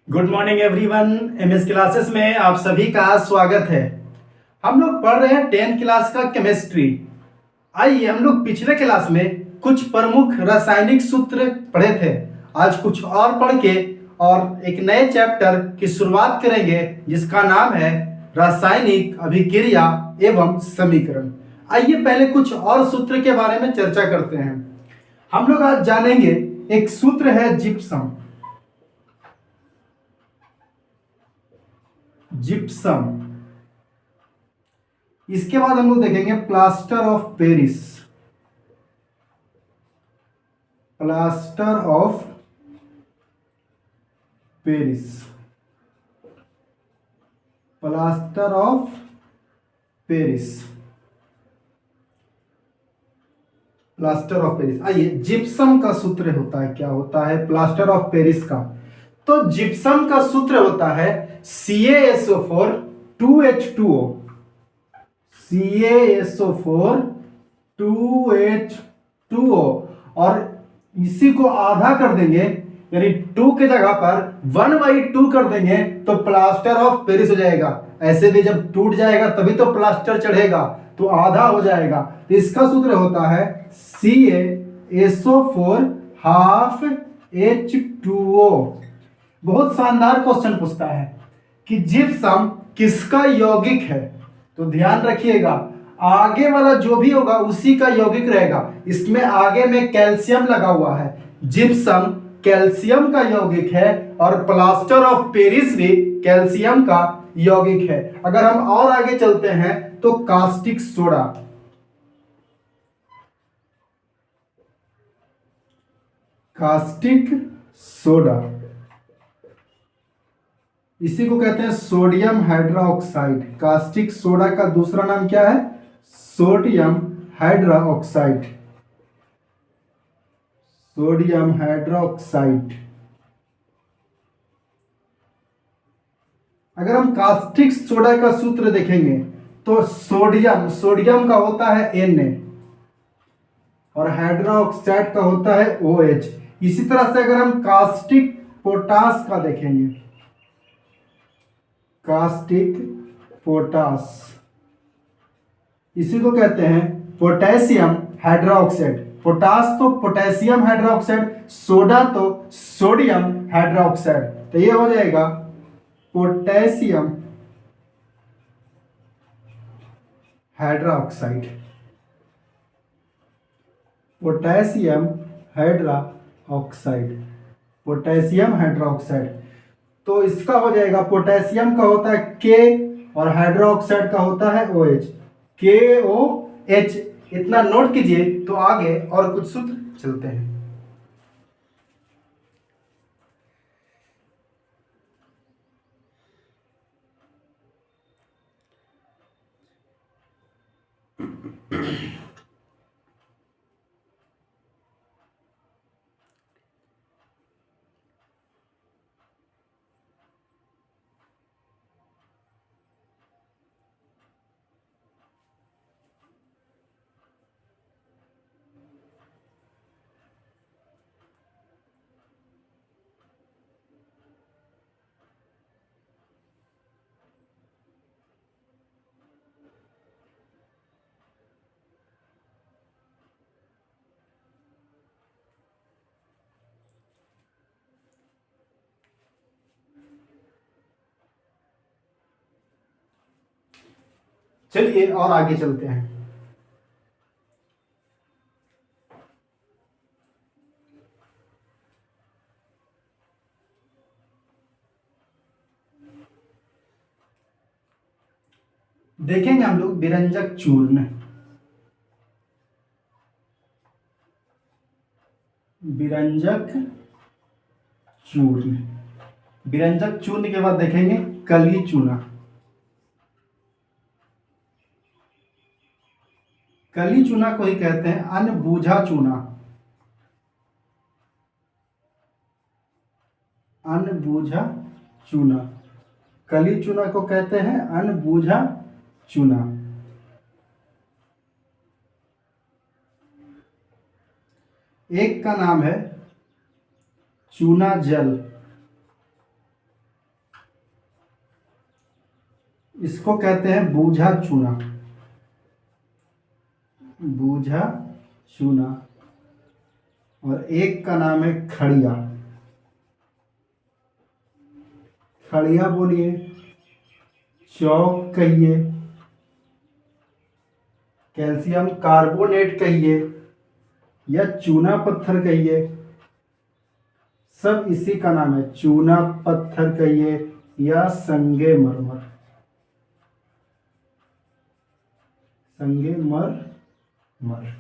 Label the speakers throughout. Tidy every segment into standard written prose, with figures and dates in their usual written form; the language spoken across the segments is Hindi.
Speaker 1: Good morning everyone. MS classes में आप सभी का स्वागत है। हम लोग पढ़ रहे हैं 10th क्लास का केमिस्ट्री। आइए हम लोग पिछले क्लास में कुछ प्रमुख रासायनिक सूत्र पढ़े थे। आज कुछ और पढ़ के और एक नए चैप्टर की शुरुआत करेंगे जिसका नाम है रासायनिक अभिक्रिया एवं समीकरण। आइए पहले कुछ और सूत्र के बारे में चर्चा करते हैं। हम लोग आज जानेंगे एक सूत्र है जिप्सम। जिप्सम। इसके बाद हम लोग देखेंगे plaster of Paris. Plaster of Paris. Plaster of Paris. Plaster of Paris. आइए जिप्सम का सूत्र होता है, क्या होता है प्लास्टर ऑफ पेरिस का? तो जिप्सम का सूत्र होता है CaSO4 2H2O। CaSO4 2H2O और इसी को आधा कर देंगे, यानी 2 के जगह पर 1/2 कर देंगे तो प्लास्टर ऑफ पेरिस हो जाएगा। ऐसे भी जब टूट जाएगा तभी तो प्लास्टर चढ़ेगा, तो आधा हो जाएगा। तो इसका सूत्र होता है CaSO4 हाफ H2O। बहुत शानदार क्वेश्चन पूछता है कि जिप्सम किसका यौगिक है, तो ध्यान रखिएगा आगे वाला जो भी होगा उसी का यौगिक रहेगा। इसमें आगे में कैल्शियम लगा हुआ है, जिप्सम कैल्शियम का यौगिक है और प्लास्टर ऑफ पेरिस भी कैल्शियम का यौगिक है। अगर हम और आगे चलते हैं तो कास्टिक सोडा। कास्टिक सोडा इसी को कहते हैं सोडियम हाइड्रोक्साइड। कास्टिक सोडा का दूसरा नाम क्या है? Sodium hydroxide. Sodium hydroxide. अगर हम कास्टिक सोडा का सूत्र देखेंगे तो सोडियम सोडियम का होता है Na और हाइड्रोक्साइड का होता है OH। इसी तरह से अगर हम कास्टिक पोटास का देखेंगे, कास्टिक पोटास इसी को कहते हैं पोटेशियम हाइड्रोक्साइड। पोटास तो पोटेशियम हाइड्रोक्साइड, सोडा तो सोडियम हाइड्रोक्साइड। तो ये हो जाएगा potassium hydroxide. Potassium hydroxide. Potassium hydroxide. तो इसका हो जाएगा पोटेशियम का होता है K और हाइड्रोक्साइड का होता है OH। KOH। इतना नोट कीजिए। तो आगे और कुछ सूत्र चलते हैं। चलिए और आगे चलते हैं। देखेंगे हम लोग विरंजक चूर्ण। विरंजक चूर्ण। विरंजक चूर्ण के बाद देखेंगे कली चूना। कली चूना को ही कहते हैं अनबूझा चूना। अनबूझा चूना। कली चूना को कहते हैं अनबूझा चूना। एक का नाम है चूना जल। इसको कहते हैं बूझा चूना, बूझा चूना। और एक का नाम है खड़िया, खड़िया बोलिए, चौक कहिए, कैल्शियम कार्बोनेट कहिए, या चूना पत्थर कहिए, सब इसी का नाम है। चूना पत्थर कहिए या संगमरमर, संगमरमर,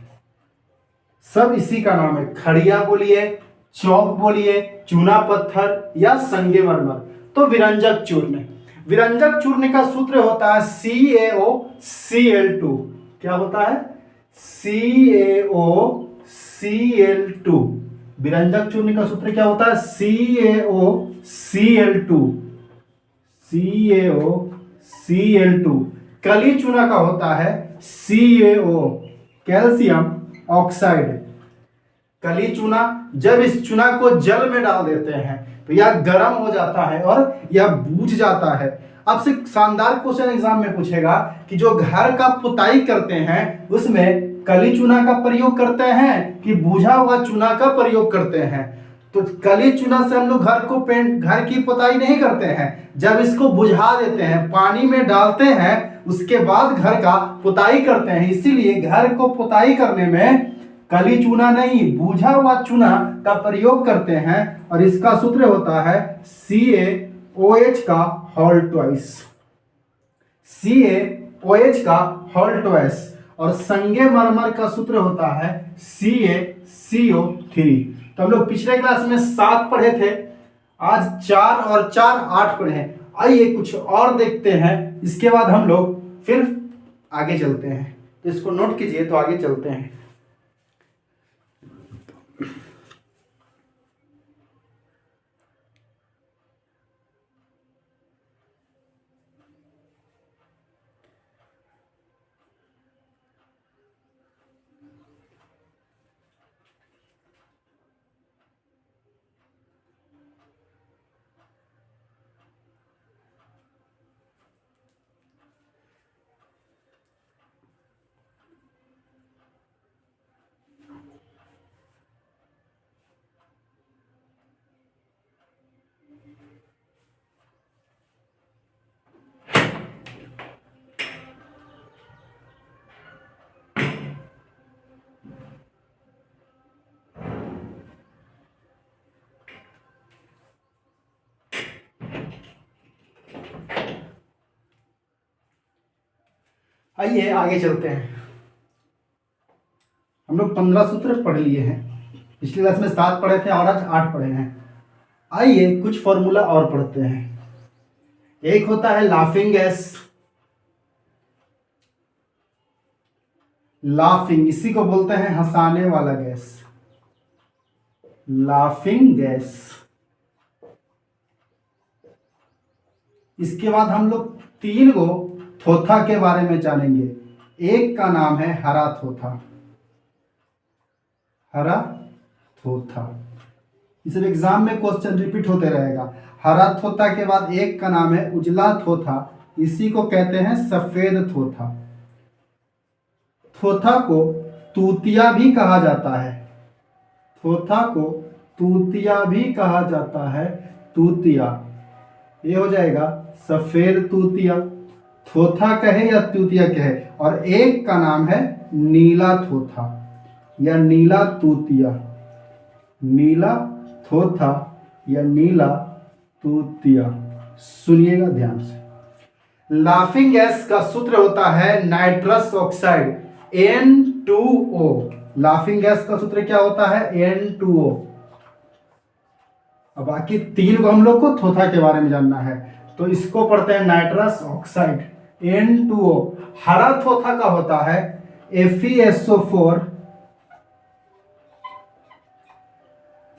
Speaker 1: सब इसी का नाम है। खड़िया बोलिए, चौक बोलिए, चूना पत्थर या संगमरमर। तो विरंजक चूर्ण, विरंजक चूर्ण का सूत्र होता है CaOCl2। क्या होता है? CaOCl2। विरंजक चूर्ण का सूत्र क्या होता है? CaOCl2, CaOCl2। कली चूना का होता है CaO, कैल्शियम ऑक्साइड। कली चूना, जब इस चूना को जल में डाल देते हैं तो यह गर्म हो जाता है और यह बूझ जाता है। आपसे शानदार क्वेश्चन एग्जाम में पूछेगा कि जो घर का पुताई करते हैं उसमें कली चूना का प्रयोग करते हैं कि बूझा हुआ चूना का प्रयोग करते हैं? तो कली चूना से हम लोग घर की पुताई नहीं करते हैं। जब इसको बुझा देते हैं, पानी में डालते हैं, उसके बाद घर का पुताई करते हैं। इसीलिए घर को पुताई करने में कली चूना नहीं, बूझा हुआ चूना का प्रयोग करते हैं। और इसका सूत्र होता है CaOH का होल ट्वाइस, CaOH का होल ट्वाइस। और संगमरमर का सूत्र होता है CaCO3। तो हम लोग पिछले क्लास में 7 पढ़े थे, आज 4 और 4 8 पढ़े हैं। आइए कुछ और देखते हैं, इसके बाद हम लोग फिर आगे चलते हैं। तो इसको नोट कीजिए, तो आगे चलते हैं। आइए आगे चलते हैं। हम लोग 15 सूत्र पढ़ लिए हैं, पिछली क्लास में 7 पढ़े थे और आज 8 पढ़े हैं। आइए कुछ फॉर्मूला और पढ़ते हैं। एक होता है लाफिंग गैस, लाफिंग, इसी को बोलते हैं हंसाने वाला गैस, लाफिंग गैस। इसके बाद हम लोग 3 गो थोथा के बारे में जानेंगे। एक का नाम है हरा थोथा, हरा थोथा। इस एग्जाम में क्वेश्चन रिपीट होते रहेगा। हरा थोथा के बाद एक का नाम है उजला थोथा, इसी को कहते हैं सफेद थोथा। थोथा को तूतिया भी कहा जाता है, थोथा को तूतिया भी कहा जाता है, तूतिया। ये हो जाएगा सफेद तूतिया, थोथा कहे या तूतिया कहे। और एक का नाम है नीला थोथा या नीला तूतिया, नीला थोथा या नीला तूतिया। सुनिएगा ध्यान से। लाफिंग गैस का सूत्र होता है nitrous oxide, N2O। Laughing gas का सूत्र क्या होता है? N2O। अब बाकी 3 को हम लोग को थोथा के बारे में जानना है, तो इसको पढ़ते हैं नाइट्रस ऑक्साइड, N2O। हरा थोथा का होता है FeSO4,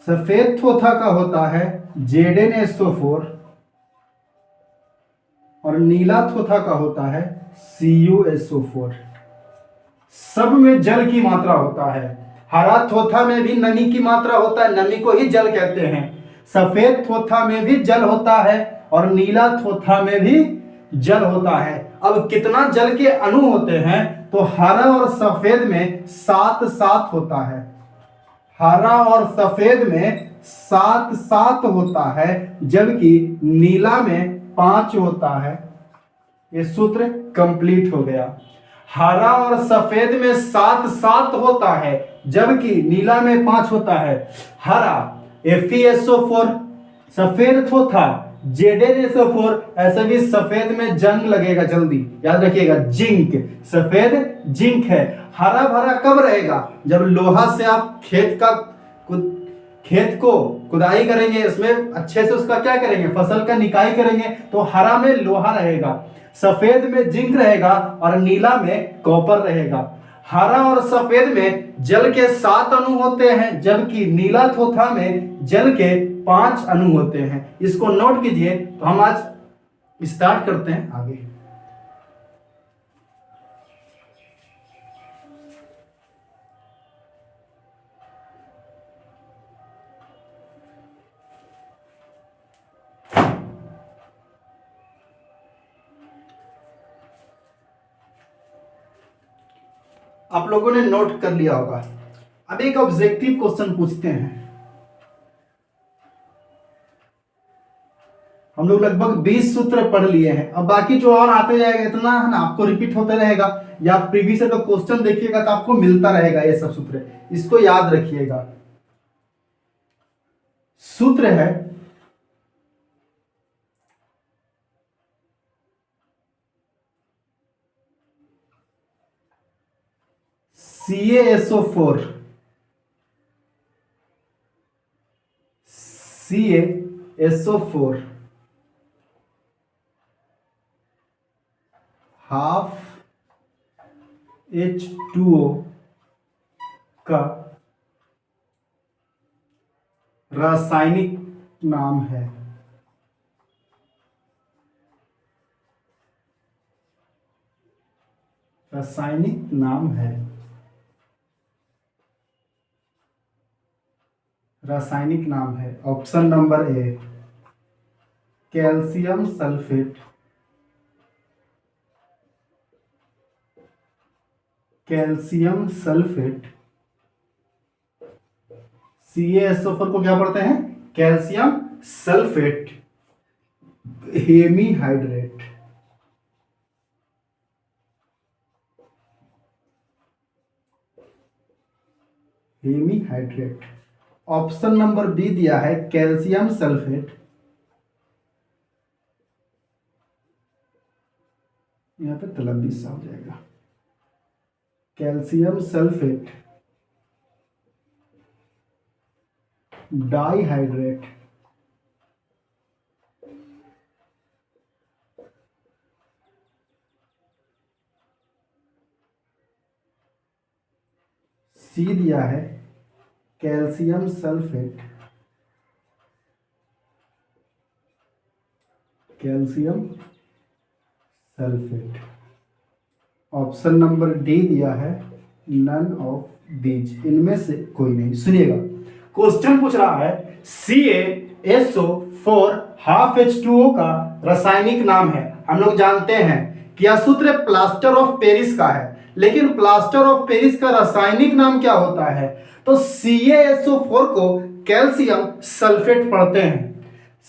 Speaker 1: सफेद थोथा का होता है ZnSO4 और नीला थोथा का होता है CuSO4। सब में जल की मात्रा होता है। हरा थोथा में भी नमी की मात्रा होता है, नमी को ही जल कहते हैं। सफेद थोथा में भी जल होता है और नीला थोथा में भी जल होता है। अब कितना जल के अणु होते हैं, तो हरा और सफेद में 7-7 होता है। हरा और सफेद में 7-7 होता है, जबकि नीला में 5 होता है। ये सूत्र कंप्लीट हो गया। हरा और सफेद में 7-7 होता है, जबकि नीला में 5 होता है। हरा FeSO4, सफेद तो था ZnSO4, ऐसे भी सफेद में जंग लगेगा जल्दी, याद रखिएगा, जिंक, सफेद जिंक है। हरा भरा कब रहेगा, जब लोहा से आप खेत को खुदाई करेंगे, इसमें अच्छे से उसका क्या करेंगे, फसल का निकाई करेंगे, तो हरा में लोहा रहेगा, सफेद में जिंक रहेगा और नीला में कॉपर रहेगा। हरा और सफेद में जल के 7 अणु होते हैं, जबकि नीला थोथा में जल के 5 अणु होते हैं। इसको नोट कीजिए। तो हम आज स्टार्ट करते हैं आगे। आप लोगों ने नोट कर लिया होगा। अब एक ऑब्जेक्टिव क्वेश्चन पूछते हैं। हम लोग लगभग 20 सूत्र पढ़ लिए हैं। अब बाकी जो और आते जाएगा, इतना है ना, आपको रिपीट होता रहेगा, या प्रीवियस का क्वेश्चन देखिएगा तो आपको मिलता रहेगा ये सब सूत्र। इसको याद रखिएगा। सूत्र है CaSO4, CaSO4 हाफ H2O का रासायनिक नाम है। रासायनिक नाम है। रासायनिक नाम है। Option number A calcium sulphate. Calcium sulphate. CaSO4 को क्या पढ़ते हैं, calcium sulphate. Hemihydrate. Hemihydrate. Option number B दिया है कैल्शियम सल्फेट। यहां पे तलबी सा हो जाएगा। Calcium sulphate dihydrate. सी दिया है calcium sulphate. Calcium sulphate. Option number D दिया है नन ऑफ दीज, इनमें से कोई नहीं। सुनिएगा, क्वेश्चन पूछ रहा है CaSO4 हाफ H2O का रासायनिक नाम है। हम लोग जानते हैं कि यह सूत्र प्लास्टर ऑफ पेरिस का है, लेकिन प्लास्टर ऑफ पेरिस का रासायनिक नाम क्या होता है, तो CaSO4 को कैल्शियम सल्फेट पढ़ते हैं।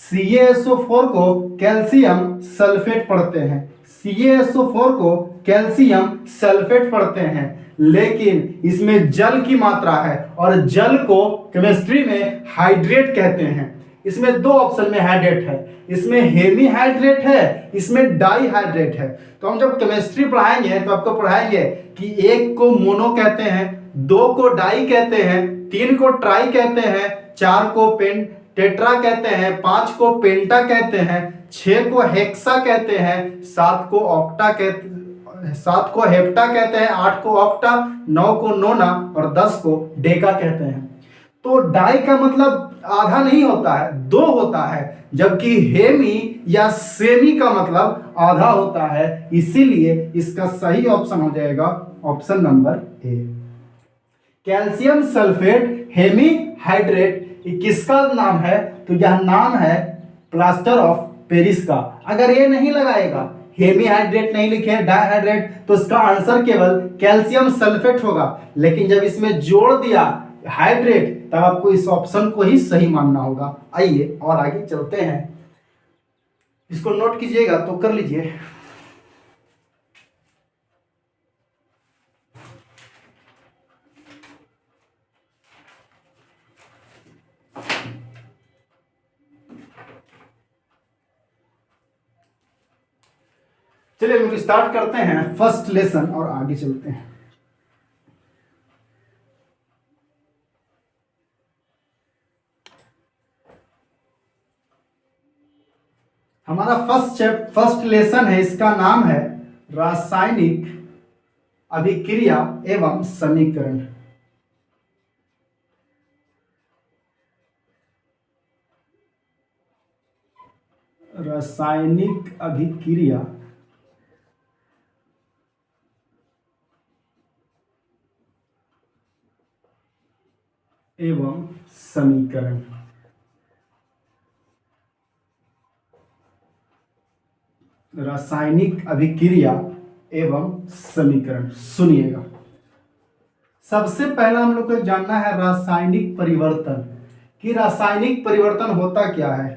Speaker 1: CaSO4 को कैल्शियम सल्फेट पढ़ते हैं। CaSO4 को कैल्शियम सल्फेट पढ़ते हैं, लेकिन इसमें जल की मात्रा है और जल को केमिस्ट्री में हाइड्रेट कहते हैं। इसमें दो ऑप्शन में हाइड्रेट है, इसमें हेमीहाइड्रेट है, इसमें डाइहाइड्रेट है। तो हम जब केमिस्ट्री पढ़ाएंगे तो आपको पढ़ाएंगे कि एक को मोनो कहते हैं, दो को डाई कहते हैं, तीन को ट्राई कहते हैं, चार को टेट्रा कहते हैं, पांच को पेंटा कहते हैं, छह को हेक्सा कहते हैं, सात को हेप्टा कहते हैं, आठ को ऑक्टा, नौ को नोना और 10 को डेका कहते हैं। तो डाई का मतलब आधा नहीं होता है, दो होता है, जबकि हेमी या सेमी का मतलब आधा होता है। इसीलिए इसका सही ऑप्शन हो जाएगा option number A. Calcium sulphate hemihydrate किसका नाम है, तो यह नाम है प्लास्टर ऑफ पेरिस का। अगर ये नहीं लगाएगा हेमीहाइड्रेट नहीं लिखे हैं, डाइहाइड्रेट, तो इसका आंसर केवल कैल्शियम सल्फेट होगा। लेकिन जब इसमें जोड़ दिया हाइड्रेट, तब आपको इस ऑप्शन को ही सही मानना होगा। आइए और आगे चलते हैं, इसको नोट कीजिएगा तो कर लीजिए। चलिए लोग स्टार्ट करते हैं फर्स्ट लेसन और आगे चलते हैं। हमारा फर्स्ट लेसन है, इसका नाम है रासायनिक अभिक्रिया एवं समीकरण। रासायनिक अभिक्रिया एवं समीकरण। रासायनिक अभिक्रिया एवं समीकरण, सुनिएगा। सबसे पहला हम लोग को जानना है रासायनिक परिवर्तन, कि रासायनिक परिवर्तन होता क्या है।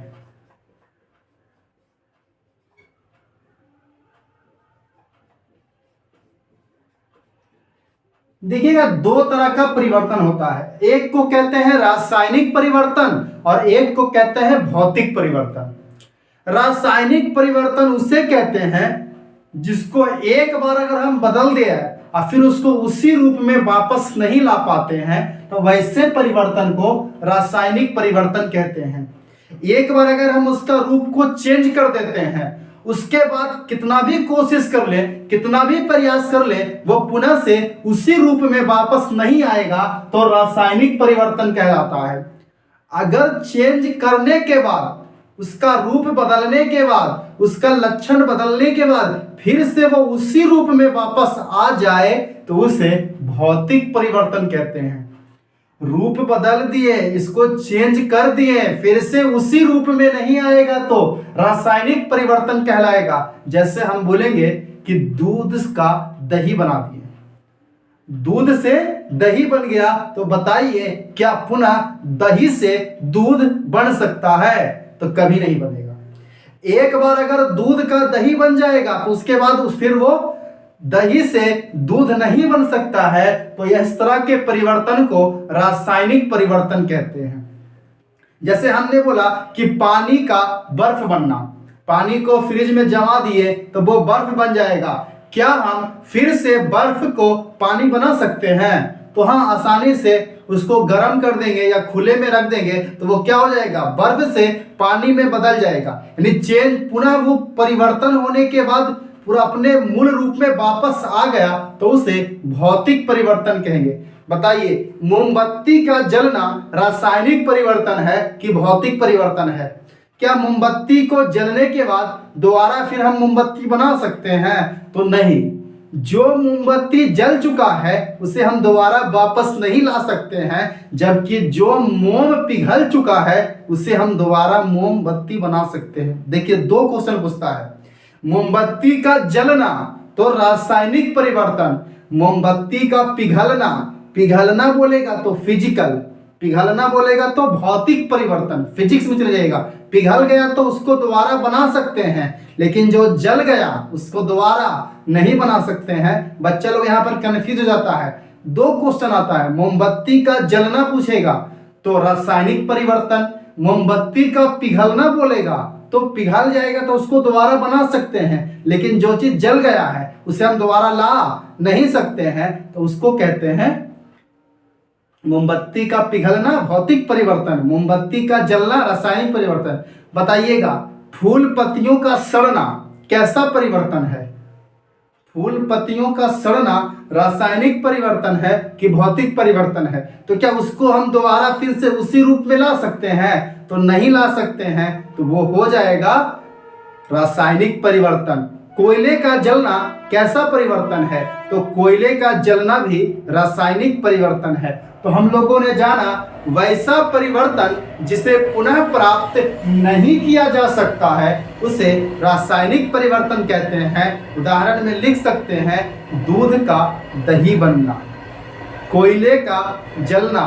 Speaker 1: देखिएगा, दो तरह का परिवर्तन होता है, एक को कहते हैं रासायनिक परिवर्तन और एक को कहते हैं भौतिक परिवर्तन। रासायनिक परिवर्तन उसे कहते हैं जिसको एक बार अगर हम बदल दिया और फिर उसको उसी रूप में वापस नहीं ला पाते हैं, तो वैसे परिवर्तन को रासायनिक परिवर्तन कहते हैं। एक बार अगर हम उसका रूप को चेंज कर देते हैं, उसके बाद कितना भी कोशिश कर ले, कितना भी प्रयास कर ले, वो पुनः से उसी रूप में वापस नहीं आएगा, तो रासायनिक परिवर्तन कहलाता है। अगर चेंज करने के बाद, उसका रूप बदलने के बाद, उसका लक्षण बदलने के बाद फिर से वो उसी रूप में वापस आ जाए, तो उसे भौतिक परिवर्तन कहते हैं। रूप बदल दिए, इसको चेंज कर दिए, फिर से उसी रूप में नहीं आएगा तो रासायनिक परिवर्तन कहलाएगा। जैसे हम बोलेंगे कि दूध का दही बना दिए, दूध से दही बन गया, तो बताइए क्या पुनः दही से दूध बन सकता है? तो कभी नहीं बनेगा। एक बार अगर दूध का दही बन जाएगा तो उसके बाद फिर वो दही से दूध नहीं बन सकता है, तो इस तरह के परिवर्तन को रासायनिक परिवर्तन कहते हैं। जैसे हमने बोला कि पानी का बर्फ बनना, पानी को फ्रिज में जमा दिए तो वो बर्फ बन जाएगा। क्या हम फिर से बर्फ को पानी बना सकते हैं? तो हाँ, आसानी से उसको गर्म कर देंगे या खुले में रख देंगे तो वो क्या हो जाएगा, बर्फ से पानी में बदल जाएगा। यानी चेंज, पुनः वो परिवर्तन होने के बाद पूरा अपने मूल रूप में वापस आ गया, तो उसे भौतिक परिवर्तन कहेंगे। बताइए, मोमबत्ती का जलना रासायनिक परिवर्तन है कि भौतिक परिवर्तन है? क्या मोमबत्ती को जलने के बाद दोबारा फिर हम मोमबत्ती बना सकते हैं? तो नहीं। जो मोमबत्ती जल चुका है उसे हम दोबारा वापस नहीं ला सकते हैं, जबकि जो मोम पिघल चुका है उसे हम दोबारा मोमबत्ती बना सकते हैं। देखिए, दो क्वेश्चन पूछता है। मोमबत्ती का जलना तो रासायनिक परिवर्तन, मोमबत्ती का पिघलना, पिघलना बोलेगा तो फिजिकल, पिघलना बोलेगा तो भौतिक परिवर्तन, फिजिक्स में चले जाएगा। पिघल गया तो उसको दोबारा बना सकते हैं, लेकिन जो जल गया उसको दोबारा नहीं बना सकते हैं। बच्चा लोग यहाँ पर कंफ्यूज हो जाता है। दो क्वेश्चन आता है, मोमबत्ती का जलना पूछेगा तो रासायनिक परिवर्तन, मोमबत्ती का पिघलना बोलेगा तो पिघल जाएगा तो उसको दोबारा बना सकते हैं, लेकिन जो चीज जल गया है उसे हम दोबारा ला नहीं सकते हैं, तो उसको कहते हैं मोमबत्ती का पिघलना भौतिक परिवर्तन, मोमबत्ती का जलना रासायनिक परिवर्तन। बताइएगा, फूल पत्तियों का सड़ना कैसा परिवर्तन है? फूल पत्तियों का सड़ना रासायनिक परिवर्तन है कि भौतिक परिवर्तन है? तो क्या उसको हम दोबारा फिर से उसी रूप में ला सकते हैं? तो नहीं ला सकते हैं, तो वो हो जाएगा रासायनिक परिवर्तन। कोयले का जलना कैसा परिवर्तन है? तो कोयले का जलना भी रासायनिक परिवर्तन है। तो हम लोगों ने जाना वैसा परिवर्तन जिसे पुनः प्राप्त नहीं किया जा सकता है उसे रासायनिक परिवर्तन कहते हैं। उदाहरण में लिख सकते हैं दूध का दही बनना, कोयले का जलना,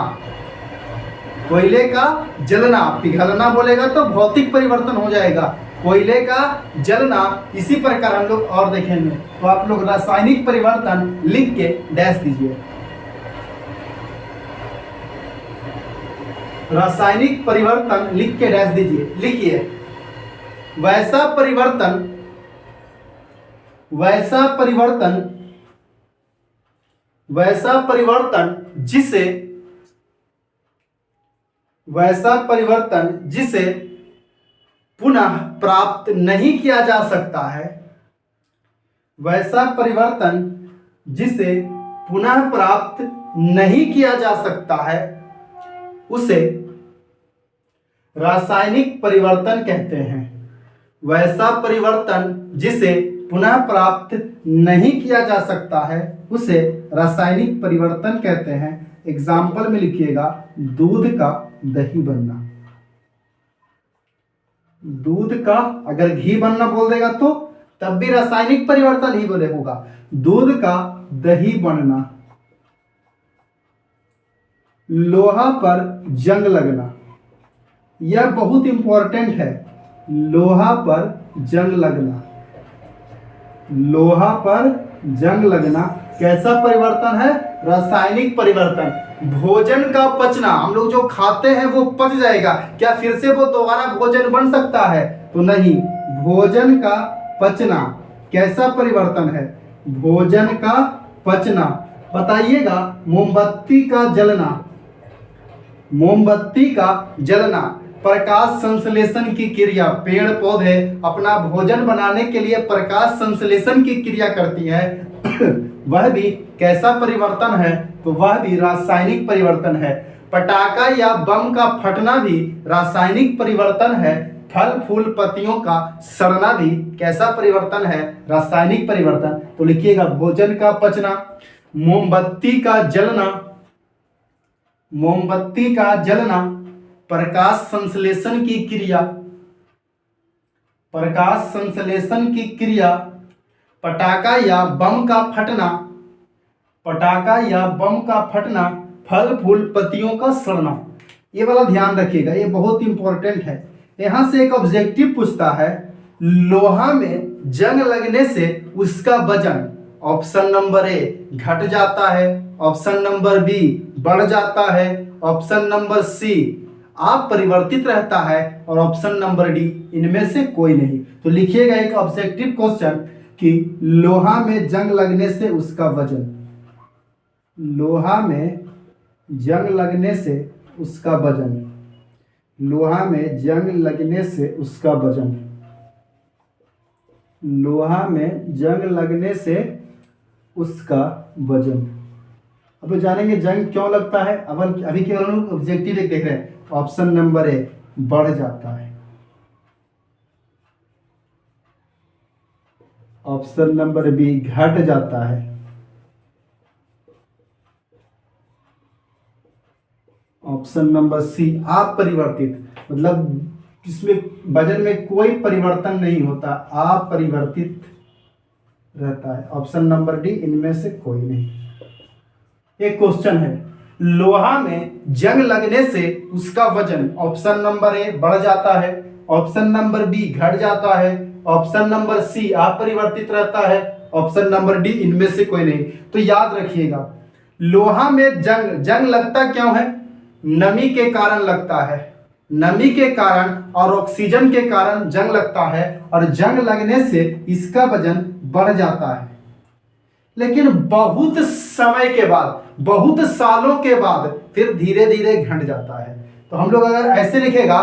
Speaker 1: कोयले का जलना, पिघलना बोलेगा तो भौतिक परिवर्तन हो जाएगा, कोयले का जलना। इसी प्रकार हम लोग और देखेंगे। तो आप लोग रासायनिक परिवर्तन लिख के डैश दीजिए। रासायनिक परिवर्तन लिख के डैश दीजिए। लिखिए वैसा परिवर्तन, वैसा परिवर्तन, वैसा परिवर्तन जिसे, वैसा परिवर्तन जिसे पुनः प्राप्त नहीं किया जा सकता है, वैसा परिवर्तन जिसे पुनः प्राप्त नहीं किया जा सकता है उसे रासायनिक परिवर्तन कहते हैं। वैसा परिवर्तन जिसे पुनः प्राप्त नहीं किया जा सकता है उसे रासायनिक परिवर्तन कहते हैं। एग्जाम्पल में लिखिएगा दूध का दही बनना। दूध का अगर घी बनना बोल देगा तो तब भी रासायनिक परिवर्तन ही बोले होगा। दूध का दही बनना, लोहा पर जंग लगना, यह बहुत इंपॉर्टेंट है। लोहा पर जंग लगना, लोहा पर जंग लगना कैसा परिवर्तन है? रासायनिक परिवर्तन। भोजन का पचना, हम लोग जो खाते हैं वो पच जाएगा, क्या फिर से वो दोबारा भोजन बन सकता है? तो नहीं। भोजन का पचना कैसा परिवर्तन है? भोजन का पचना। बताइएगा मोमबत्ती का जलना, मोमबत्ती का जलना, प्रकाश संश्लेषण की क्रिया। पेड़ पौधे अपना भोजन बनाने के लिए प्रकाश संश्लेषण की क्रिया करती है वह भी कैसा परिवर्तन है? तो वह भी रासायनिक परिवर्तन है। पटाखा या बम का फटना भी रासायनिक परिवर्तन है। फल फूल पत्तियों का सड़ना भी कैसा परिवर्तन है? रासायनिक परिवर्तन। तो लिखिएगा भोजन का पचना, मोमबत्ती का जलना, मोमबत्ती का जलना, प्रकाश संश्लेषण की क्रिया, प्रकाश संश्लेषण की क्रिया, पटाखा या बम का फटना, पटाखा या बम का फटना, फल फूल पत्तियों का सड़ना। ये वाला ध्यान रखिएगा, ये बहुत इंपॉर्टेंट है। यहां से एक ऑब्जेक्टिव पूछता है लोहा में जंग लगने से उसका वजन, ऑप्शन नंबर ए घट जाता है, ऑप्शन नंबर बी बढ़ जाता है, ऑप्शन नंबर सी अपरिवर्तित रहता है और ऑप्शन नंबर डी इनमें से कोई नहीं। तो लिखिएगा एक ऑब्जेक्टिव क्वेश्चन कि लोहा में जंग लगने से उसका वजन, लोहा में जंग लगने से उसका वजन, लोहा में जंग लगने से उसका वजन, लोहा में जंग लगने से उसका वजन। अब जानेंगे जंग क्यों लगता है। अब अभी केवल हम ऑब्जेक्टिव देख रहे हैं। ऑप्शन नंबर ए बढ़ जाता है, ऑप्शन नंबर बी घट जाता है, ऑप्शन नंबर सी अपरिवर्तित, मतलब इसमें वजन में कोई परिवर्तन नहीं होता, अपरिवर्तित रहता है। ऑप्शन नंबर डी इनमें से कोई नहीं। एक क्वेश्चन है लोहा में जंग लगने से उसका वजन, ऑप्शन नंबर ए बढ़ जाता है, ऑप्शन नंबर बी घट जाता है, ऑप्शन नंबर सी अपरिवर्तित रहता है, ऑप्शन नंबर डी इनमें से कोई नहीं। तो याद रखिएगा लोहा में जंग लगता क्यों है? नमी के कारण लगता है, नमी के कारण और ऑक्सीजन के कारण जंग लगता है और जंग लगने से इसका वजन बढ़ जाता है। लेकिन बहुत समय के बाद, बहुत सालों के बाद फिर धीरे धीरे घट जाता है। तो हम लोग अगर ऐसे लिखेगा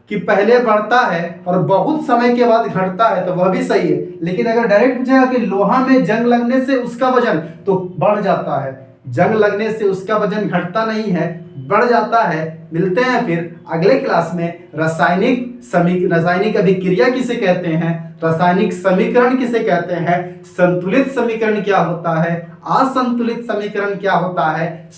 Speaker 1: कि पहले बढ़ता है और बहुत समय के बाद घटता है तो वह भी सही है। लेकिन अगर डायरेक्ट पूछेगा कि लोहा में जंग लगने से उसका वजन, तो बढ़ जाता है। जंग लगने से उसका वजन घटता नहीं है, बढ़ जाता है। मिलते हैं फिर अगले क्लास में। रासायनिक अभिक्रिया किसे कहते हैं, रासायनिक समीकरण किसे कहते हैं, संतुलित समीकरण क्या होता है, असंतुलित समीकरण क्या होता है,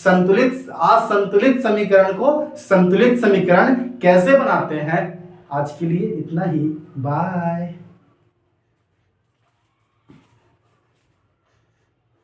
Speaker 1: असंतुलित समीकरण को संतुलित समीकरण कैसे बनाते हैं। आज के लिए इतना ही। बाय।